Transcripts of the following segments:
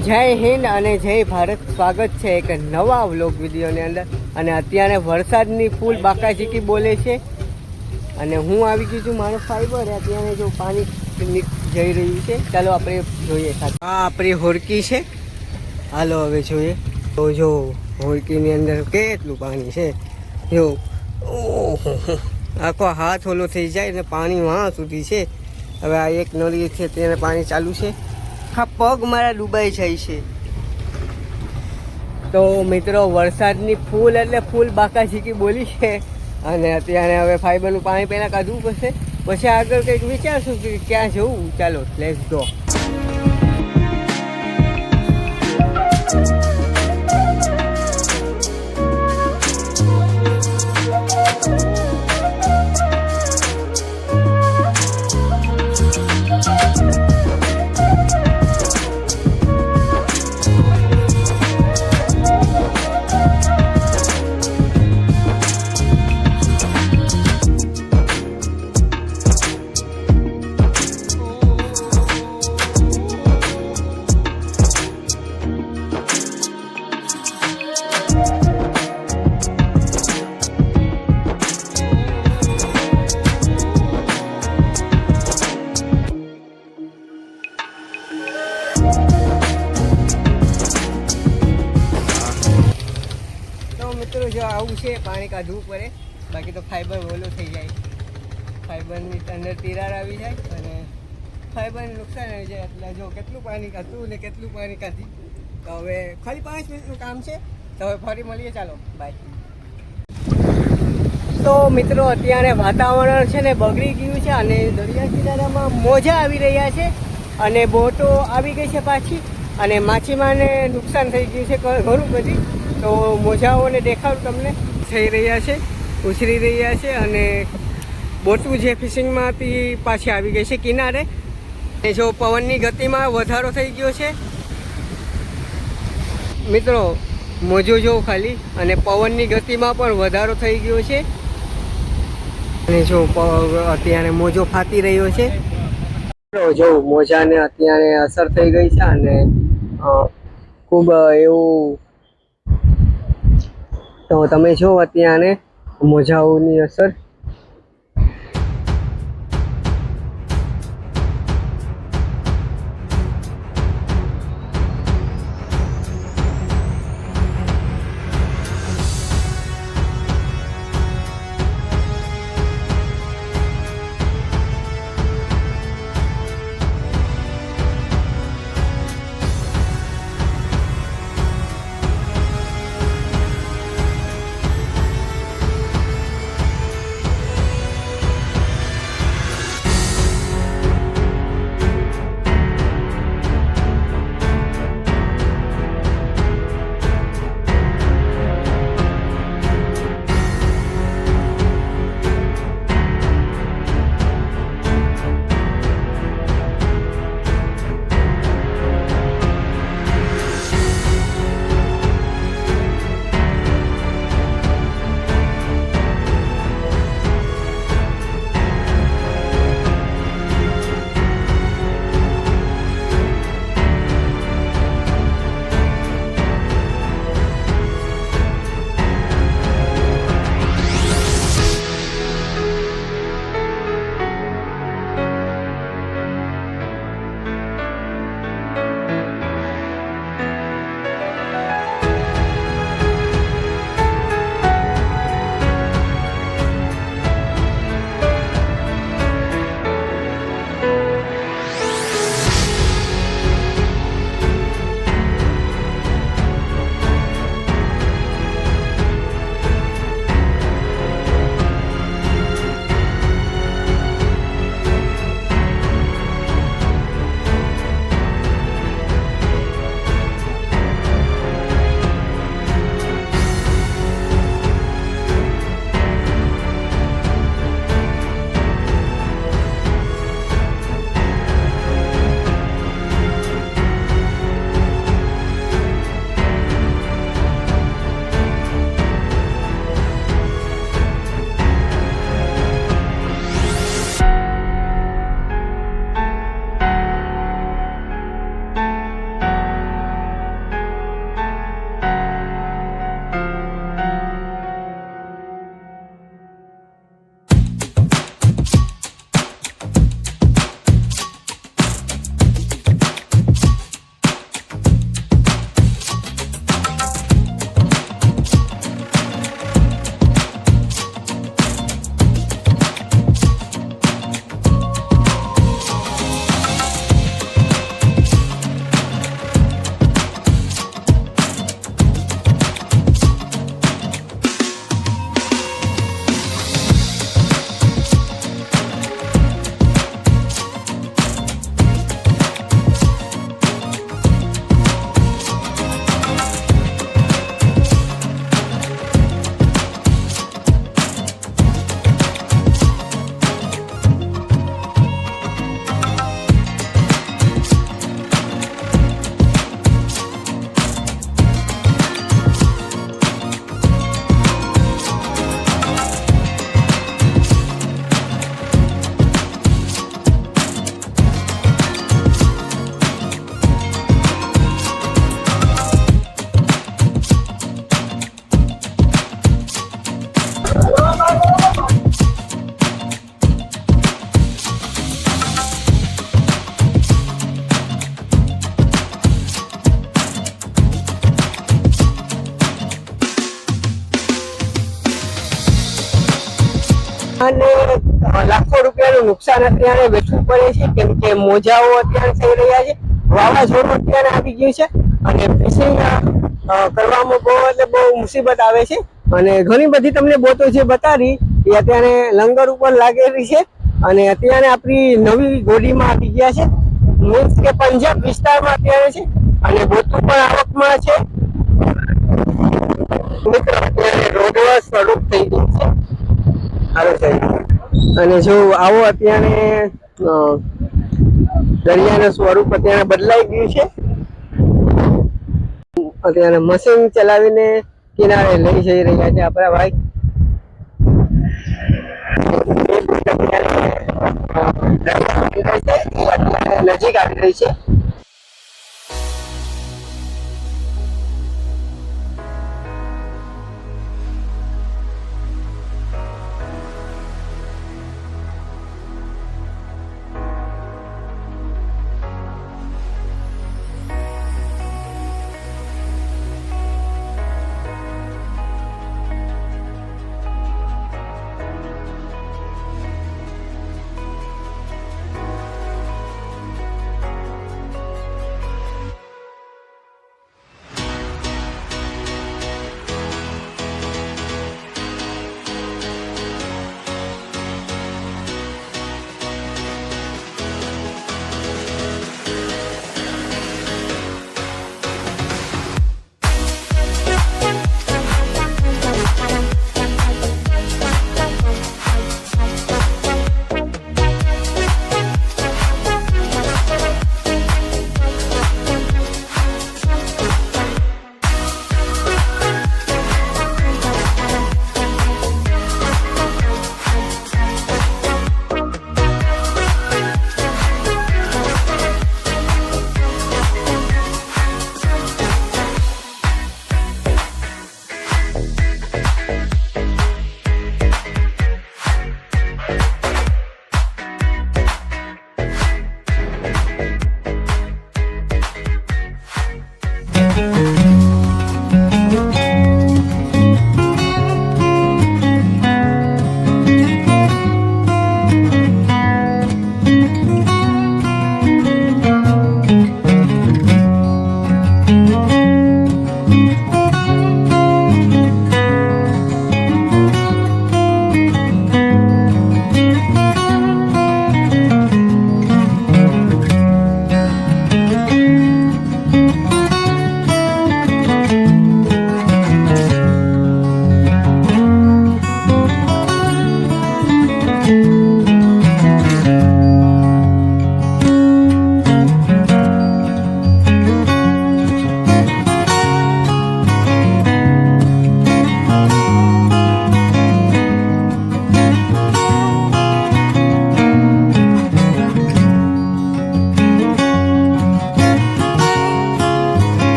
જય હિન્દ અને જય ભારત. સ્વાગત છે એક નવા વ્લોગ વિડીયોની અંદર. અને અત્યારે વરસાદની ફૂલ બાકાચીકી બોલે છે અને હું આવી ગયું છું મારો ફાઈબર. અત્યારે જો પાણી જઈ રહ્યું છે. ચાલો આપણે જોઈએ. આ આપણી હોડકી છે, હાલો હવે જોઈએ. તો જો હોડકીની અંદર કેટલું પાણી છે. જો ઓહો, આખો હાથ ઓલો થઈ જાય ને પાણી વાં સુધી છે. હવે આ એક નળી છે તેને પાણી ચાલુ છે. હા, પગ મારા ડૂબાઈ જાય છે. તો મિત્રો વરસાદની ફૂલ એટલે ફૂલ બાકાચીકી બોલી છે. અને અત્યારે હવે ફાઈબરનું પાણી પહેલાં કાઢવું પડશે, પછી આગળ કંઈક વિચારશું કે ક્યાં જવું. ચાલો લેટ્સ ગો. મિત્રો જો આવું છે, પાણી કાઢવું પડે, બાકી તો ફાઈબર ઓલો થઈ જાય. ફાઈબરની અંદર તિરાડ આવી જાય અને ફાઈબરને નુકસાન આવી જાય. એટલે જો કેટલું પાણી કાઢવું ને કેટલું પાણી કાઢી. તો હવે ખાલી 5 મિનિટનું કામ છે. તો હવે ફરી મળીએ. ચાલો બાય. તો મિત્રો અત્યારે વાતાવરણ છે ને બગડી ગયું છે અને દરિયા કિનારામાં મોજા આવી રહ્યા છે અને બોટો આવી ગઈ છે પાછી. અને માછીમારને નુકસાન થઈ ગયું છે ઘણું બધી. તો મોજાઓને દેખાડું તમને. થઈ રહ્યા છે, ઉછરી રહ્યા છે અને બોટું જે ફિશિંગમાં હતી પાછી આવી ગઈ છે કિનારે. અને જો પવનની ગતિમાં વધારો થઈ ગયો છે મિત્રો, મોજો જોઉં ખાલી. અને પવનની ગતિમાં પણ વધારો થઈ ગયો છે. અને જો અત્યારે મોજો ફાટી રહ્યો છે. જો મોજાને અત્યારે અસર થઈ ગઈ છે અને ખૂબ એવું. તો તમે જો અત્યારે મોજાઓની અસર. અને લાખો રૂપિયાનું નુકસાન અત્યારે વેચવું પડે છે, કેમ કે મોજાઓ અત્યારે થઈ રહ્યા છે, વાવાઝોડું અત્યારે આવી ગયું છે અને ફિશિંગ કરવામાં બહુ મુસીબત આવે છે. અને ઘણી બધી તમને બોટો જે બતાવી એ અત્યારે લંગર ઉપર લાગેલી છે અને અત્યારે આપણી નવી ગોડીમાં આવી ગયા છે, મીન્સ કે પંજાબ વિસ્તારમાં અત્યારે છે અને બોટો પણ આવકમાં છે. મિત્રો અત્યારે રોડવા સ્વરૂપ થઈ ગયું છે સારું છે. અને જો આવો અત્યારે દરિયાનું સ્વરૂપ અત્યારે બદલાઈ ગયું છે. અત્યારે મશીન ચલાવીને કિનારે લઈ જઈ રહ્યા છે આપણા ભાઈ. નજીક આવી રહી છે.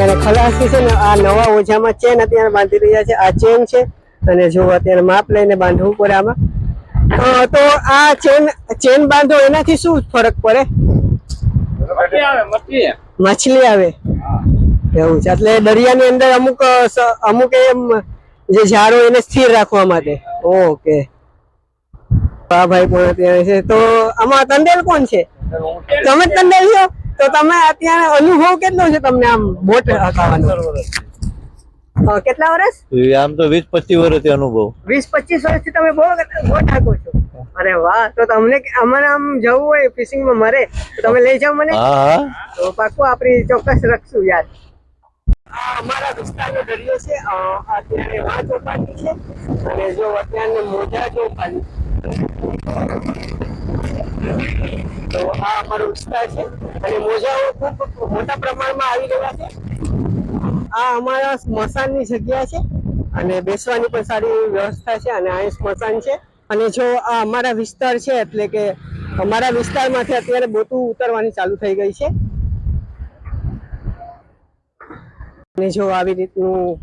અત્યારે ખલાસી છે ને આ નવા ઓજામાં ચેન અત્યારે બાંધી રહ્યા છે. આ ચેન છે અને જો અત્યારે માપ લઈને બાંધવું પડે આમાં. તો આ ચેન બાંધો એનાથી શું ફરક પડે? મછલી આવે એવું છે. એટલે દરિયાની અંદર અમુક એમ જે ઝાડો એને સ્થિર રાખવા માટે. ઓકે, આ ભાઈ પણ અત્યારે છે. તો આમાં તંદેલ કોણ છે? તમે તંદેલ છો? તો તમે અત્યારે અનુભવ કેટલો છે તમને આમ બોટ હકાવવાનો? કેટલા વર્ષ? આમ તો 20-25 વર્ષથી અનુભવ. 20-25 વર્ષથી તમે બોટ હાકો છો? અરે વાહ! તો તમને અમારે આમ જવું હોય ફિશિંગમાં મરે તો તમે લઈ જાઓ મને? હા, તો પાકું આપણી ચોક્કસ રાખશું યાર. આ અમારા વિસ્તારનો દરિયો છે. અત્યારે વાં ચોપાટી છે અને જો અત્યારે મોજા ચોપાટી. તો આ અમારો વિસ્તાર છે અને મોજાઓ ખૂબ મોટા પ્રમાણમાં આવી રહ્યા છે. આ અમારા સ્મશાનની જગ્યા છે અને બેસવાની પણ સારી વ્યવસ્થા છે અને અહીં સ્મશાન છે. અને જો આ અમારા વિસ્તાર છે એટલે કે અમારા વિસ્તારમાંથી અત્યારે બોટું ઉતરવાની ચાલુ થઈ ગઈ છે. અને જો આવી રીતનું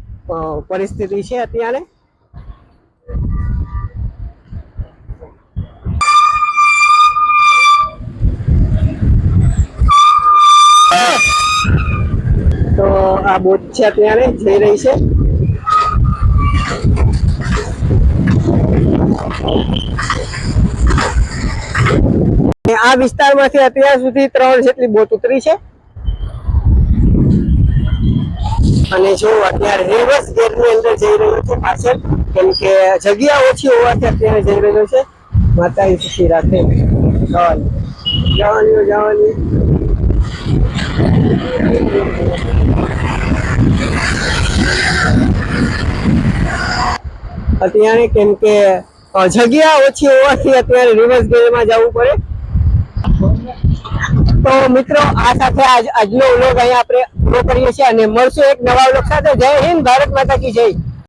પરિસ્થિતિ છે અત્યારે. તો આ બોટ છે અત્યારે જઈ રહી છે. આ વિસ્તારમાંથી અત્યાર સુધી 3 જેટલી બોટ ઉતરી છે અને જો અત્યારે રિવર્સ ગેરની અંદર જઈ રહ્યો છે પાછળ, કેમ કે જગ્યા ઓછી હોવાથી અત્યારે જઈ રહ્યો છે. માતા ખુશી રાખે. જવાની અત્યારે કેમ કે જગ્યા ઓછી હોવાથી અત્યારે રિવર્સ ગેરમાં જવું પડે. તો મિત્રો આ સાથે આજનો વ્લોગ અહીંયા આપણે પૂરો કરીએ છીએ અને મળશું એક નવા વ્લોગ સાથે. જય હિન્દ, ભારત માતા કી જય.